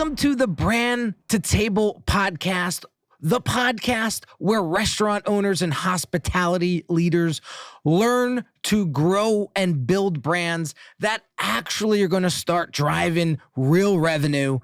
Welcome to the Brand to Table podcast, the podcast where restaurant owners and hospitality leaders learn to grow and build brands that actually are going to start driving real revenue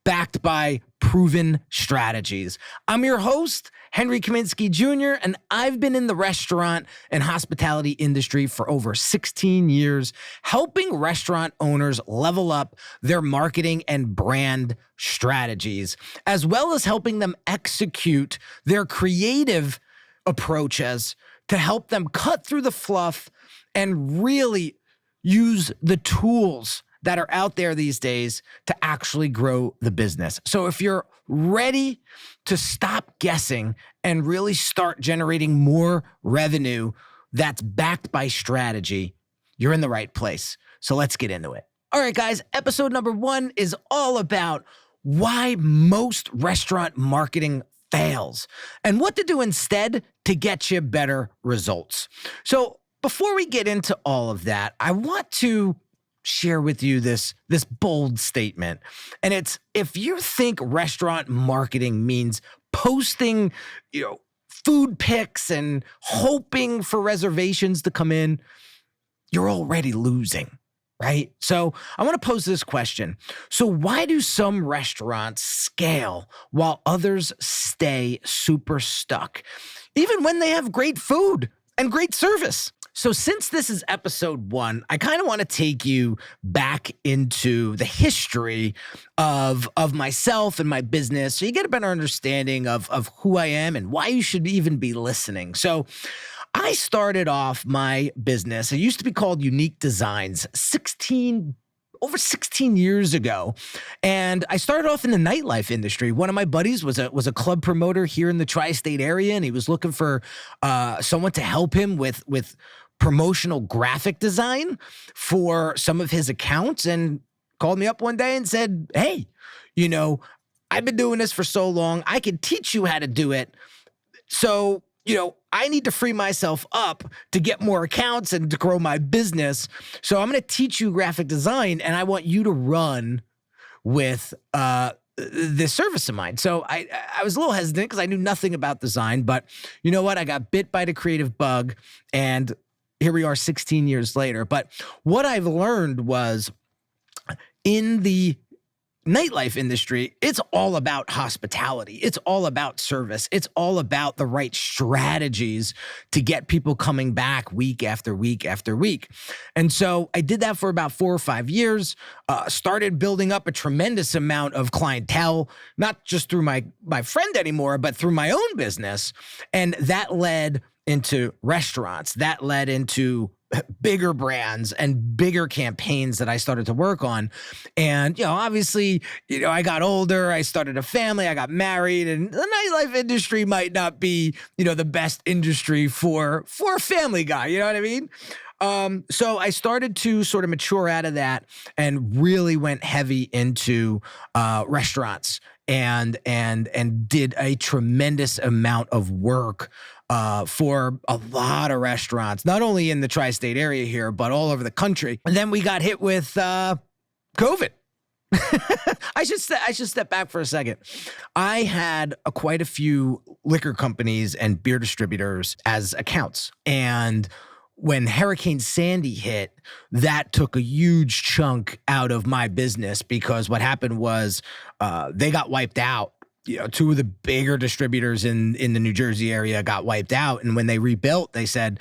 backed by proven strategies. I'm your host, Henry Kaminski Jr., and I've been in the restaurant and hospitality industry for over 16 years, helping restaurant owners level up their marketing and brand strategies, as well as helping them execute their creative approaches to help them cut through the fluff and really use the tools that are out there these days to actually grow the business. So if you're ready to stop guessing and really start generating more revenue that's backed by strategy, you're in the right place. So let's get into it. All right, guys, episode number 1 is all about why most restaurant marketing fails and what to do instead to get you better results. So before we get into all of that, I want to share with you this bold statement. And it's, if you think restaurant marketing means posting, food pics and hoping for reservations to come in, you're already losing, right? So I want to pose this question. So why do some restaurants scale while others stay super stuck, even when they have great food and great service? So since this is episode 1, I kind of want to take you back into the history of myself and my business so you get a better understanding of who I am and why you should even be listening. So I started off my business. It used to be called Unique Designs over 16 years ago. And I started off in the nightlife industry. One of my buddies was a club promoter here in the tri-state area, and he was looking for someone to help him with promotional graphic design for some of his accounts, and called me up one day and said, hey, I've been doing this for so long, I can teach you how to do it. So, I need to free myself up to get more accounts and to grow my business. So I'm going to teach you graphic design, and I want you to run with this service of mine. So I was a little hesitant because I knew nothing about design, but you know what? I got bit by the creative bug, and here we are 16 years later. But what I've learned was, in the nightlife industry, it's all about hospitality. It's all about service. It's all about the right strategies to get people coming back week after week after week. And so I did that for about 4 or 5 years, started building up a tremendous amount of clientele, not just through my friend anymore, but through my own business. And that led into restaurants. That led into bigger brands and bigger campaigns that I started to work on. And, obviously, I got older, I started a family, I got married, and the nightlife industry might not be, the best industry for a family guy, you know what I mean? So I started to sort of mature out of that and really went heavy into restaurants and did a tremendous amount of work for a lot of restaurants, not only in the tri-state area here, but all over the country. And then we got hit with COVID. I should step back for a second. I had quite a few liquor companies and beer distributors as accounts. And when Hurricane Sandy hit, that took a huge chunk out of my business, because what happened was they got wiped out. 2 of the bigger distributors in the New Jersey area got wiped out. And when they rebuilt, they said,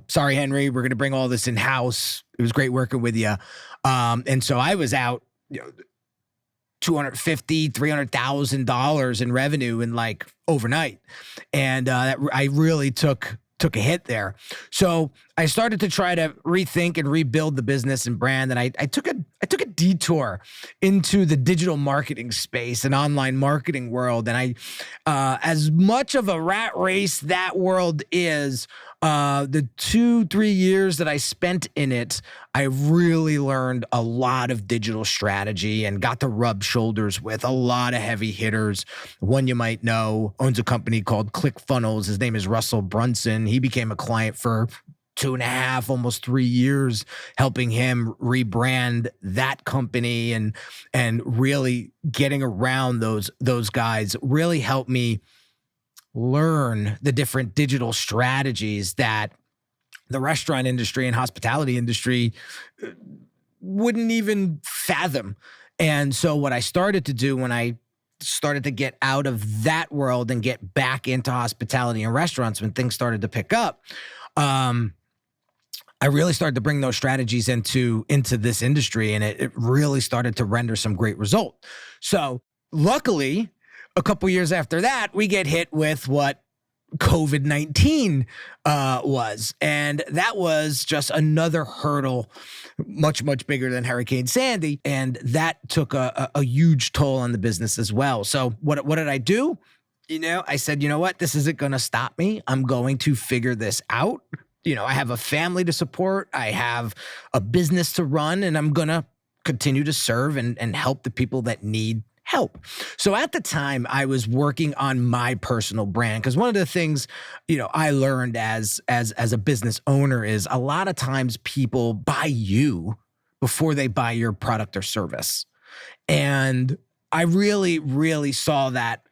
sorry, Henry, we're going to bring all this in-house. It was great working with you. And so I was out, $250,000, $300,000 in revenue in overnight. And I really took a hit there. So I started to try to rethink and rebuild the business and brand. And I took a detour into the digital marketing space and online marketing world. And I, as much of a rat race that world is, the 2-3 years that I spent in it, I really learned a lot of digital strategy and got to rub shoulders with a lot of heavy hitters. One you might know owns a company called ClickFunnels. His name is Russell Brunson. He became a client for 2.5, almost 3 years, helping him rebrand that company and really getting around those guys really helped me learn the different digital strategies that the restaurant industry and hospitality industry wouldn't even fathom. And so what I started to do when I started to get out of that world and get back into hospitality and restaurants, when things started to pick up, I really started to bring those strategies into this industry, and it really started to render some great result. So luckily, a couple years after that, we get hit with what COVID-19 was. And that was just another hurdle, much, much bigger than Hurricane Sandy. And that took a huge toll on the business as well. So what did I do? I said, you know what? This isn't going to stop me. I'm going to figure this out. I have a family to support. I have a business to run, and I'm going to continue to serve and help the people that need help. So at the time, I was working on my personal brand, because one of the things, I learned as a business owner is a lot of times people buy you before they buy your product or service. And I really, really saw that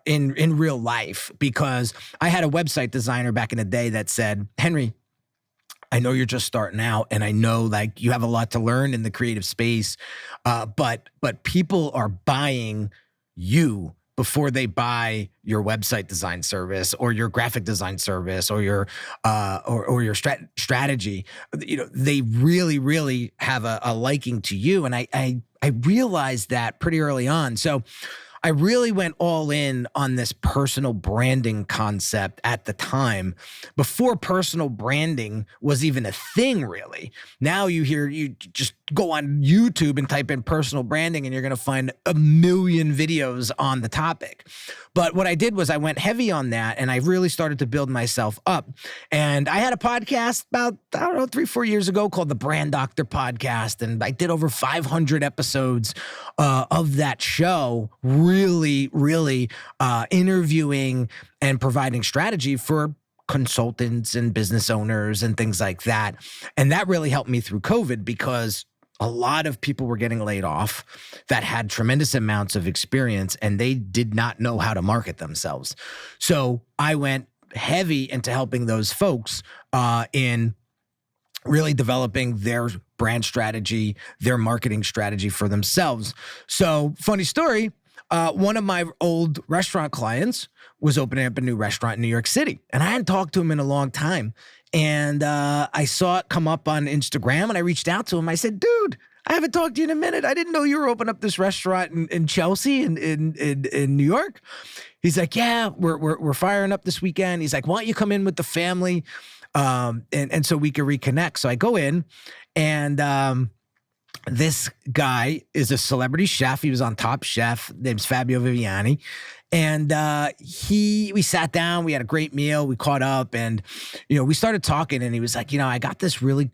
in real life, because I had a website designer back in the day that said, Henry, I know you're just starting out, and I know like you have a lot to learn in the creative space, but people are buying you before they buy your website design service or your graphic design service or your strategy. They really, really have a liking to you, and I realized that pretty early on. So I really went all in on this personal branding concept at the time, before personal branding was even a thing, really. Now you just go on YouTube and type in personal branding, and you're going to find a million videos on the topic. But what I did was I went heavy on that, and I really started to build myself up. And I had a podcast about, 3-4 years ago called the Brand Doctor Podcast. And I did over 500 episodes of that show, really, really interviewing and providing strategy for consultants and business owners and things like that. And that really helped me through COVID, because a lot of people were getting laid off that had tremendous amounts of experience, and they did not know how to market themselves. So I went heavy into helping those folks in really developing their brand strategy, their marketing strategy for themselves. So funny story, one of my old restaurant clients was opening up a new restaurant in New York City, and I hadn't talked to him in a long time. And I saw it come up on Instagram, and I reached out to him. I said, dude, I haven't talked to you in a minute. I didn't know you were opening up this restaurant in Chelsea in New York. He's like, yeah, we're firing up this weekend. He's like, why don't you come in with the family? And so we can reconnect. So I go in, and this guy is a celebrity chef. He was on Top Chef. Name's Fabio Viviani. And we sat down, we had a great meal, we caught up, and, we started talking, and he was like, I got this really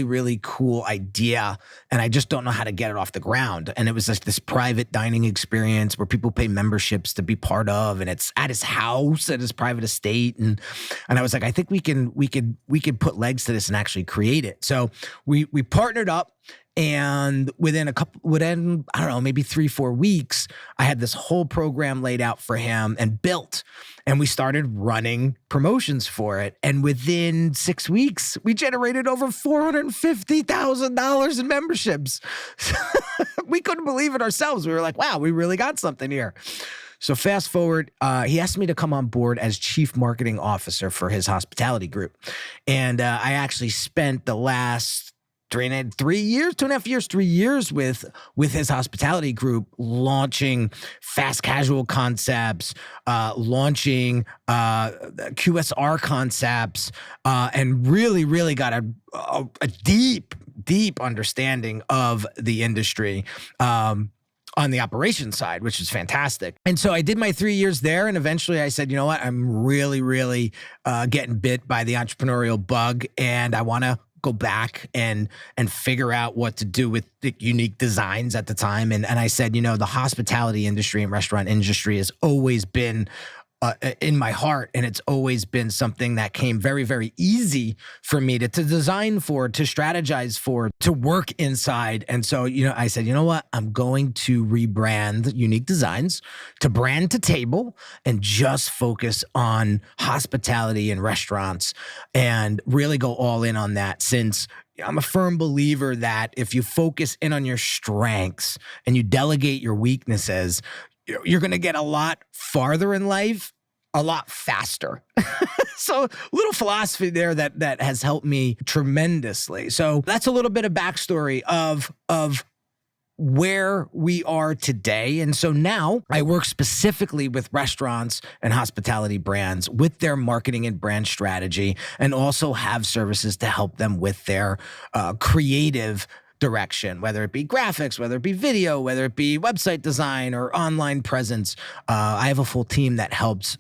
really cool idea, and I just don't know how to get it off the ground. And it was just this private dining experience where people pay memberships to be part of, and it's at his house, at his private estate. And I was like, I think we could put legs to this and actually create it. So we partnered up. And within maybe 3-4 weeks, I had this whole program laid out for him and built, and we started running promotions for it. And within 6 weeks, we generated over $450,000 in memberships. We couldn't believe it ourselves. We were like, wow, we really got something here. So fast forward, he asked me to come on board as chief marketing officer for his hospitality group. And I actually spent the last 3 years with his hospitality group, launching fast casual concepts, launching QSR concepts, and really, really got a deep understanding of the industry. On the operations side, which is fantastic. And so I did my 3 years there, and eventually I said, you know what, I'm really, really getting bit by the entrepreneurial bug, and I want to go back and figure out what to do with the unique designs at the time. And I said, the hospitality industry and restaurant industry has always been in my heart. And it's always been something that came very, very easy for me to design for, to strategize for, to work inside. And so, I said, you know what? I'm going to rebrand Unique Designs to Brand to Table and just focus on hospitality and restaurants and really go all in on that, since I'm a firm believer that if you focus in on your strengths and you delegate your weaknesses, you're going to get a lot farther in life a lot faster. So little philosophy there that has helped me tremendously. So that's a little bit of backstory of where we are today. And so now I work specifically with restaurants and hospitality brands with their marketing and brand strategy, and also have services to help them with their creative direction, whether it be graphics, whether it be video, whether it be website design or online presence. I have a full team that helps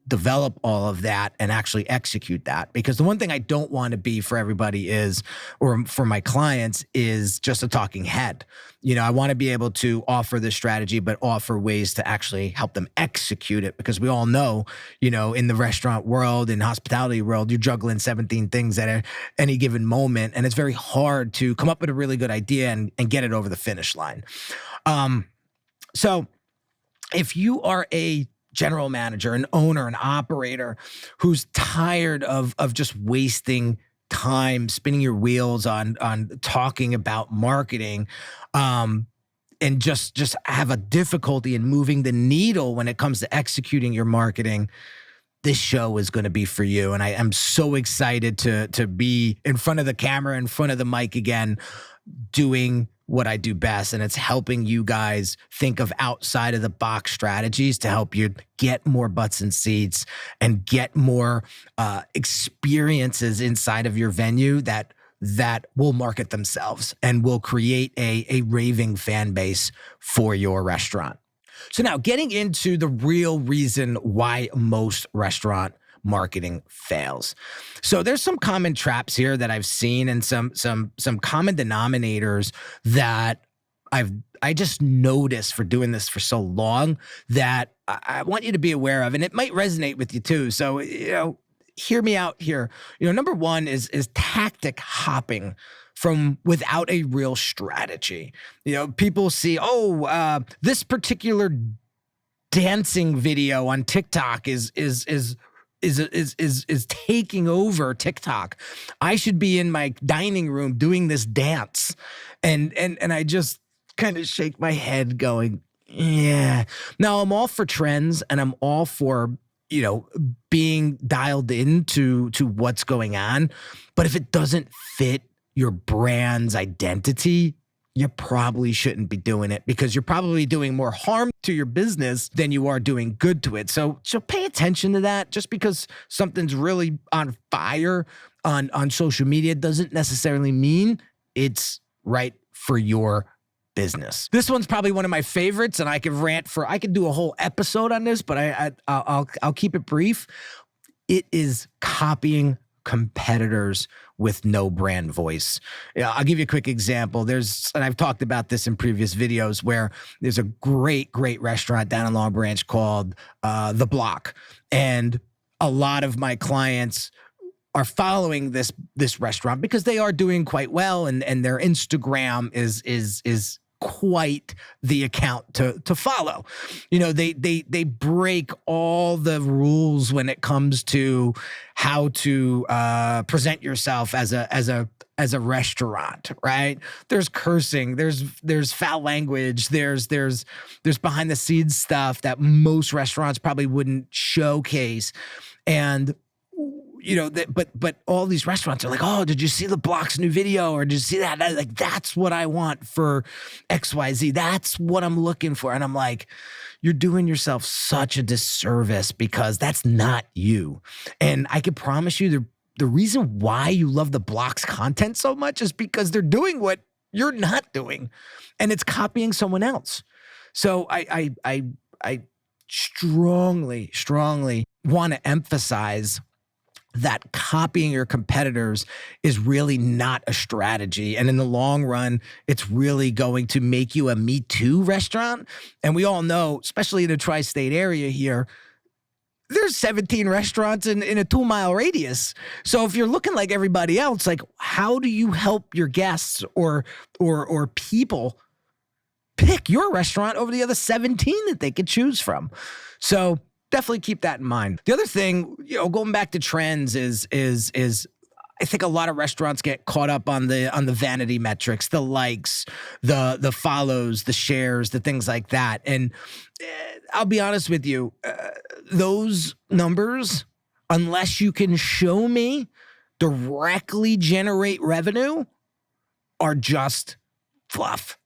develop all of that and actually execute that. Because the one thing I don't want to be for everybody is, or for my clients, is just a talking head. I want to be able to offer this strategy, but offer ways to actually help them execute it. Because we all know, in the restaurant world, in hospitality world, you're juggling 17 things at any given moment. And it's very hard to come up with a really good idea and get it over the finish line. So if you are a general manager, an owner, an operator who's tired of just wasting time spinning your wheels on talking about marketing, and just have a difficulty in moving the needle when it comes to executing your marketing, this show is going to be for you. And I am so excited to be in front of the camera, in front of the mic again, doing what I do best. And it's helping you guys think of outside of the box strategies to help you get more butts in seats and get more experiences inside of your venue that will market themselves and will create a raving fan base for your restaurant. So now, getting into the real reason why most restaurant marketing fails. So there's some common traps here that I've seen, and some common denominators that I just noticed for doing this for so long that I want you to be aware of, and it might resonate with you too. So, hear me out here. Number one is tactic hopping from without a real strategy. People see, this particular dancing video on TikTok is taking over TikTok. I should be in my dining room doing this dance. And I just kind of shake my head going, yeah. Now, I'm all for trends, and I'm all for, being dialed into what's going on. But if it doesn't fit your brand's identity, you probably shouldn't be doing it, because you're probably doing more harm to your business than you are doing good to it. So pay attention to that. Just because something's really on fire on social media doesn't necessarily mean it's right for your business. This one's probably one of my favorites, and I could do a whole episode on this, but I'll keep it brief. It is copying competitors with no brand voice. I'll give you a quick example. And I've talked about this in previous videos, where there's a great restaurant down in Long Branch called The Block. And a lot of my clients are following this restaurant because they are doing quite well, and their Instagram is quite the account to follow. They break all the rules when it comes to how to present yourself as a restaurant, right? There's cursing, there's foul language, there's behind the scenes stuff that most restaurants probably wouldn't showcase. And but all these restaurants are like, oh, did you see The Block's new video? Or did you see that? Like, that's what I want for XYZ. That's what I'm looking for. And I'm like, you're doing yourself such a disservice, because that's not you. And I can promise you the reason why you love The Block's content so much is because they're doing what you're not doing, and it's copying someone else. So I strongly want to emphasize that copying your competitors is really not a strategy. And in the long run, it's really going to make you a Me Too restaurant. And we all know, especially in the tri-state area here, there's 17 restaurants in a 2-mile radius. So if you're looking like everybody else, like how do you help your guests or people pick your restaurant over the other 17 that they could choose from? So definitely keep that in mind. The other thing, going back to trends is I think a lot of restaurants get caught up on the vanity metrics, the likes, the follows, the shares, the things like that. And I'll be honest with you, those numbers, unless you can show me directly generate revenue, are just fluff.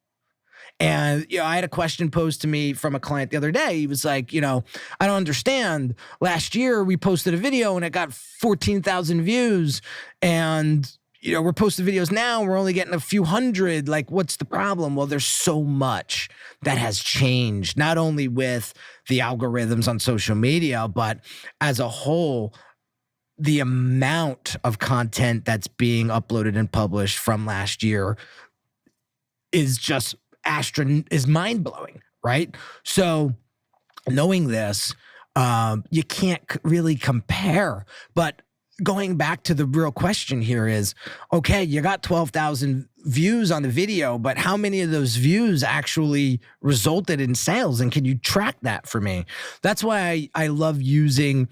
And, I had a question posed to me from a client the other day. He was like, I don't understand. Last year we posted a video and it got 14,000 views. And, we're posting videos now and we're only getting a few hundred. Like, what's the problem? Well, there's so much that has changed, not only with the algorithms on social media, but as a whole, the amount of content that's being uploaded and published from last year is just is mind-blowing, right? So knowing this, you can't really compare. But going back to the real question here is, okay, you got 12,000 views on the video, but how many of those views actually resulted in sales? And can you track that for me? That's why I love using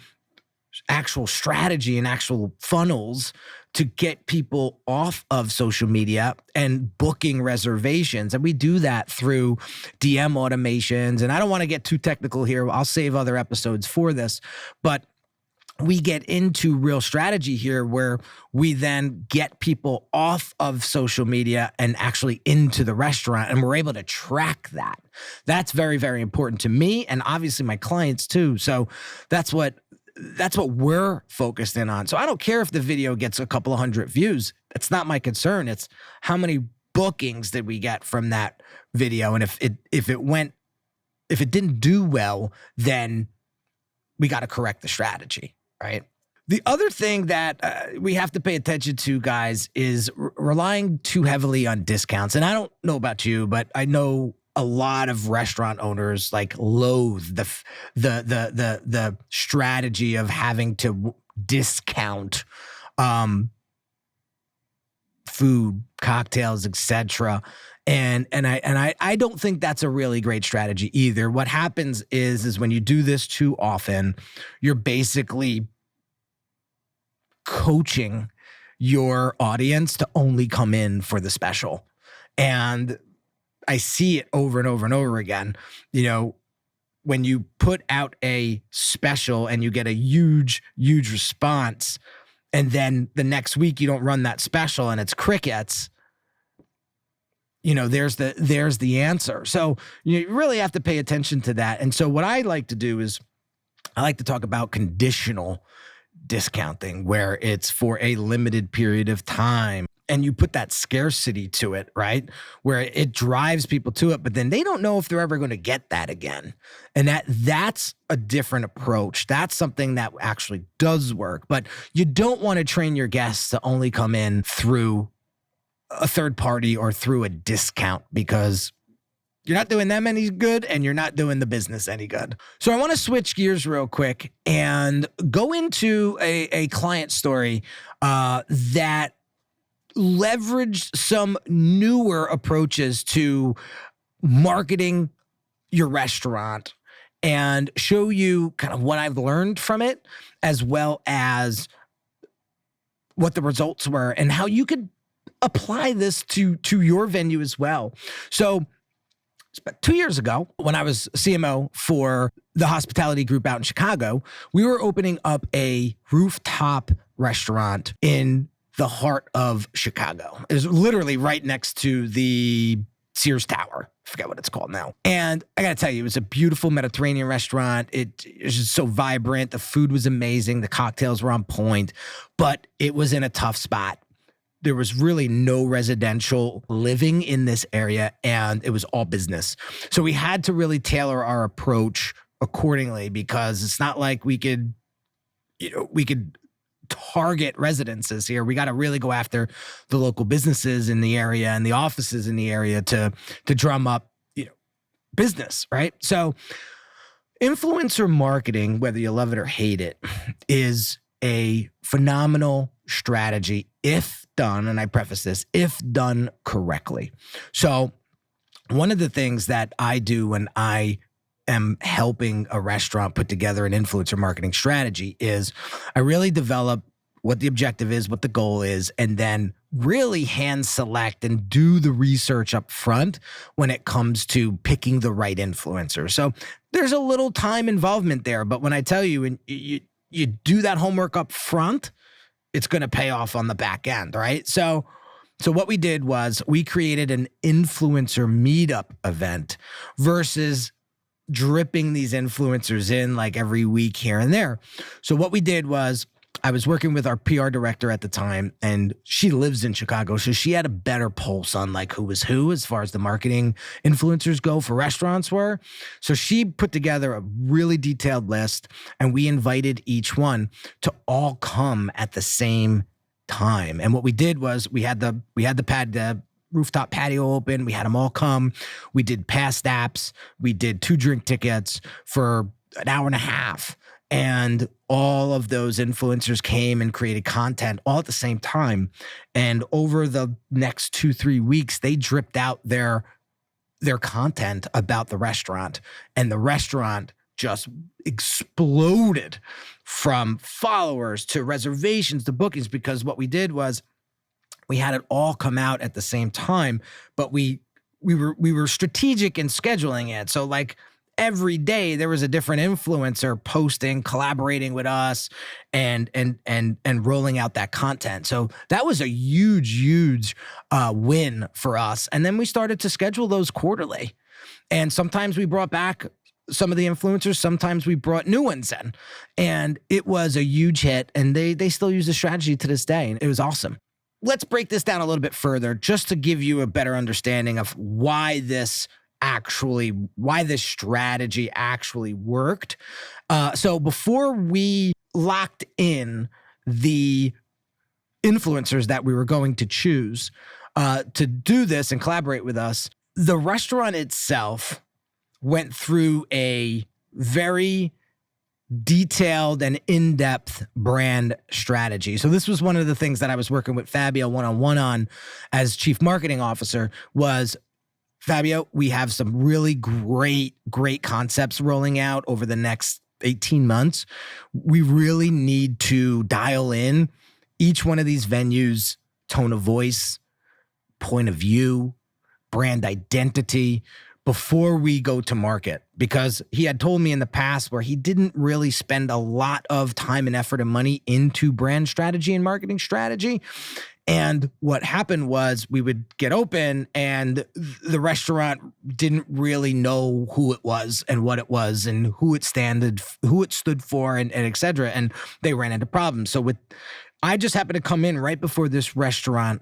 actual strategy and actual funnels to get people off of social media and booking reservations. And we do that through DM automations. And I don't want to get too technical here. I'll save other episodes for this, but we get into real strategy here where we then get people off of social media and actually into the restaurant, and we're able to track that. That's very, very important to me and obviously my clients too. So that's what we're focused in on. So I don't care if the video gets a couple of hundred views. That's not my concern. It's how many bookings did we get from that video. And if it didn't do well, then we got to correct the strategy, right? The other thing that we have to pay attention to, guys, is relying too heavily on discounts. And I don't know about you, but I know a lot of restaurant owners loathe the strategy of having to discount food, cocktails, etc. And I don't think that's a really great strategy either. What happens is when you do this too often, you're basically coaching your audience to only come in for the special. And I see it over and over and over again. When you put out a special and you get a huge, huge response, and then the next week you don't run that special and it's crickets, there's the answer. So you really have to pay attention to that. And so what I like to do is I like to talk about conditional discounting, where it's for a limited period of time. And you put that scarcity to it, right? Where it drives people to it, but then they don't know if they're ever going to get that again. And that's a different approach. That's something that actually does work. But you don't want to train your guests to only come in through a third party or through a discount, because you're not doing them any good and you're not doing the business any good. So I want to switch gears real quick and go into a client story that leverage some newer approaches to marketing your restaurant and show you kind of what I've learned from it, as well as what the results were and how you could apply this to your venue as well. So it's about 2 years ago, when I was CMO for the hospitality group out in Chicago, we were opening up a rooftop restaurant in the heart of Chicago. It was literally right next to the Sears Tower. I forget what it's called now. And I got to tell you, it was a beautiful Mediterranean restaurant. It was just so vibrant. The food was amazing. The cocktails were on point, but it was in a tough spot. There was really no residential living in this area, and it was all business. So we had to really tailor our approach accordingly, because it's not like we could target residences here. We got to really go after the local businesses in the area and the offices in the area to drum up, business, right? So Influencer marketing, whether you love it or hate it, is a phenomenal strategy if done, and I preface this, if done correctly. So one of the things that I do when I am helping a restaurant put together an influencer marketing strategy is I really develop what the objective is, what the goal is, and then really hand select and do the research up front when it comes to picking the right influencer. So there's a little time involvement there, but when I tell you, and you do that homework up front, it's going to pay off on the back end, right? So what we did was we created an influencer meetup event versus dripping these influencers in like every week here and there. So what we did was I was working with our PR director at the time, and she lives in Chicago, so she had a better pulse on like who was who as far as the marketing influencers go for restaurants were. So she put together a really detailed list, and we invited each one to all come at the same time. And what we did was we had the rooftop patio open. We had them all come. We did past apps. We did 2 drink tickets for an hour and a half. And all of those influencers came and created content all at the same time. And over the next 2-3 weeks, they dripped out their content about the restaurant. And the restaurant just exploded from followers to reservations to bookings, because what we did was we had it all come out at the same time, but we were strategic in scheduling it. So like every day there was a different influencer posting, collaborating with us, and rolling out that content. So that was a huge win for us. And then we started to schedule those quarterly. And sometimes we brought back some of the influencers, sometimes we brought new ones in. And it was a huge hit, and they still use the strategy to this day. And it was awesome. Let's break this down a little bit further just to give you a better understanding of why this strategy actually worked. So before we locked in the influencers that we were going to choose to do this and collaborate with us, the restaurant itself went through a very detailed and in-depth brand strategy. So this was one of the things that I was working with Fabio one-on-one on as Chief Marketing Officer was, Fabio, we have some really great concepts rolling out over the next 18 months. We really need to dial in each one of these venues' tone of voice, point of view, brand identity before we go to market. Because he had told me in the past where he didn't really spend a lot of time and effort and money into brand strategy and marketing strategy. And what happened was we would get open and the restaurant didn't really know who it was and what it was and who it stood for and et cetera. And they ran into problems. So I just happened to come in right before this restaurant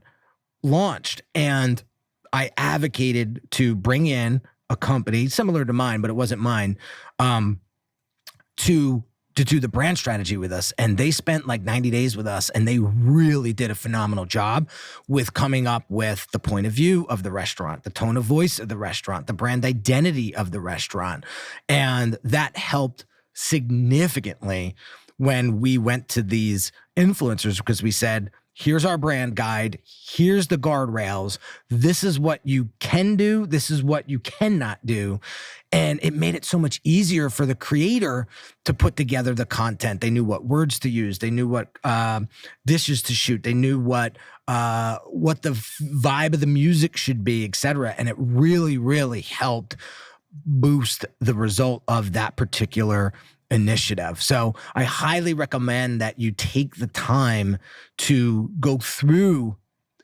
launched, and I advocated to bring in a company similar to mine, but it wasn't mine, to do the brand strategy with us. And they spent like 90 days with us, and they really did a phenomenal job with coming up with the point of view of the restaurant, the tone of voice of the restaurant, the brand identity of the restaurant. And that helped significantly when we went to these influencers, because we said, here's our brand guide. Here's the guardrails. This is what you can do. This is what you cannot do. And it made it so much easier for the creator to put together the content. They knew what words to use. They knew what dishes to shoot. They knew what the vibe of the music should be, et cetera. And it really, really helped boost the result of that particular initiative. So I highly recommend that you take the time to go through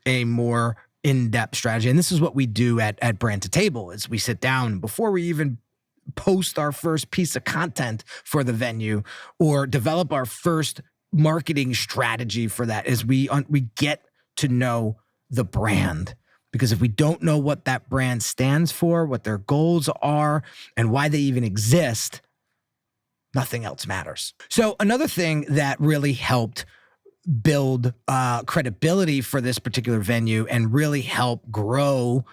a more in-depth strategy. And this is what we do at Brand to Table, is we sit down before we even post our first piece of content for the venue or develop our first marketing strategy for that, is we get to know the brand. Because if we don't know what that brand stands for, what their goals are, and why they even exist, nothing else matters. So another thing that really helped build credibility for this particular venue and really help grow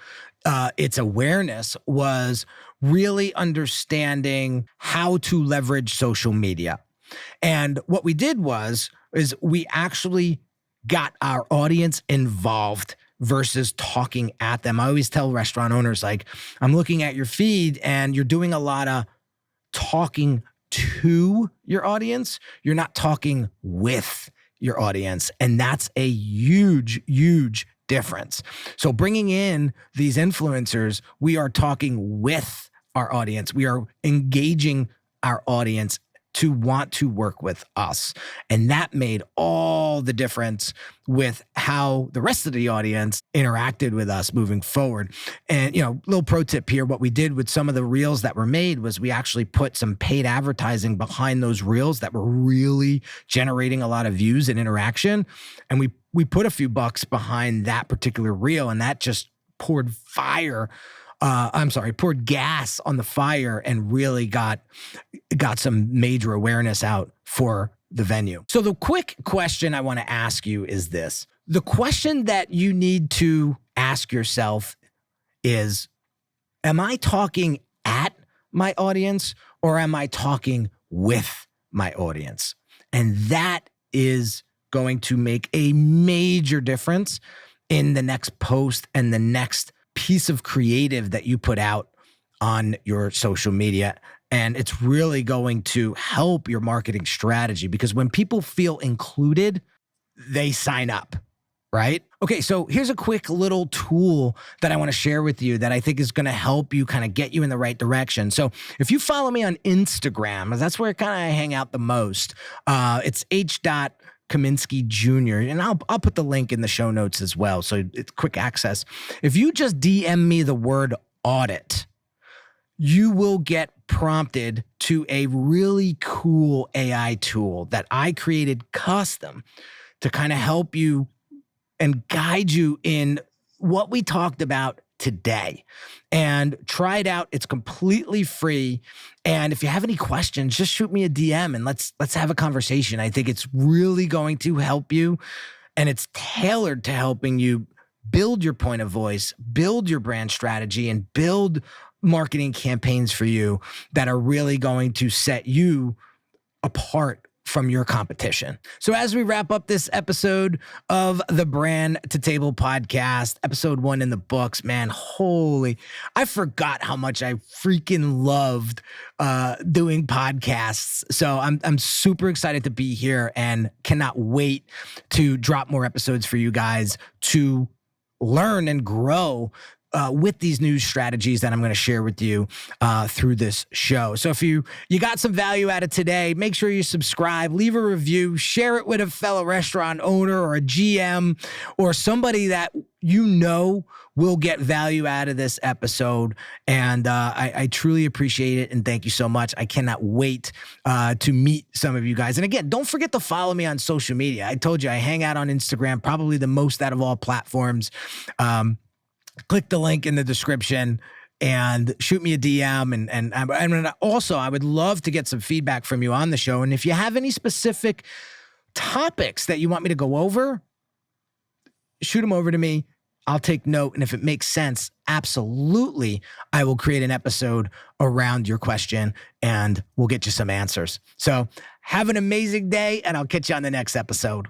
its awareness was really understanding how to leverage social media. And what we did is we actually got our audience involved versus talking at them. I always tell restaurant owners, like, I'm looking at your feed and you're doing a lot of talking to your audience. You're not talking with your audience. And that's a huge, huge difference. So bringing in these influencers, we are talking with our audience. We are engaging our audience to want to work with us. And that made all the difference with how the rest of the audience interacted with us moving forward. And, little pro tip here, what we did with some of the reels that were made was we actually put some paid advertising behind those reels that were really generating a lot of views and interaction. And we put a few bucks behind that particular reel, and that just poured gas on the fire and really got some major awareness out for the venue. So the quick question I want to ask you is this. The question that you need to ask yourself is, am I talking at my audience or am I talking with my audience? And that is going to make a major difference in the next post and the next piece of creative that you put out on your social media. And it's really going to help your marketing strategy, because when people feel included, they sign up, right? Okay, so here's a quick little tool that I want to share with you that I think is going to help you kind of get you in the right direction. So if you follow me on Instagram, that's where I kind of hang out the most. It's Kaminski Jr. And I'll put the link in the show notes as well. So it's quick access. If you just DM me the word audit, you will get prompted to a really cool AI tool that I created custom to kind of help you and guide you in what we talked about today. And try it out. It's completely free. And if you have any questions, just shoot me a DM and let's have a conversation. I think it's really going to help you, and it's tailored to helping you build your point of voice, build your brand strategy, and build marketing campaigns for you that are really going to set you apart from your competition. So as we wrap up this episode of the Brand to Table podcast, episode 1 in the books, man, I forgot how much I freaking loved doing podcasts. So I'm super excited to be here and cannot wait to drop more episodes for you guys to learn and grow with these new strategies that I'm going to share with you through this show. So if you got some value out of today, make sure you subscribe, leave a review, share it with a fellow restaurant owner or a GM or somebody that will get value out of this episode. And I truly appreciate it. And thank you so much. I cannot wait to meet some of you guys. And again, don't forget to follow me on social media. I told you I hang out on Instagram, probably the most out of all platforms. Click the link in the description and shoot me a DM. And also, I would love to get some feedback from you on the show. And if you have any specific topics that you want me to go over, shoot them over to me. I'll take note. And if it makes sense, absolutely, I will create an episode around your question and we'll get you some answers. So have an amazing day, and I'll catch you on the next episode.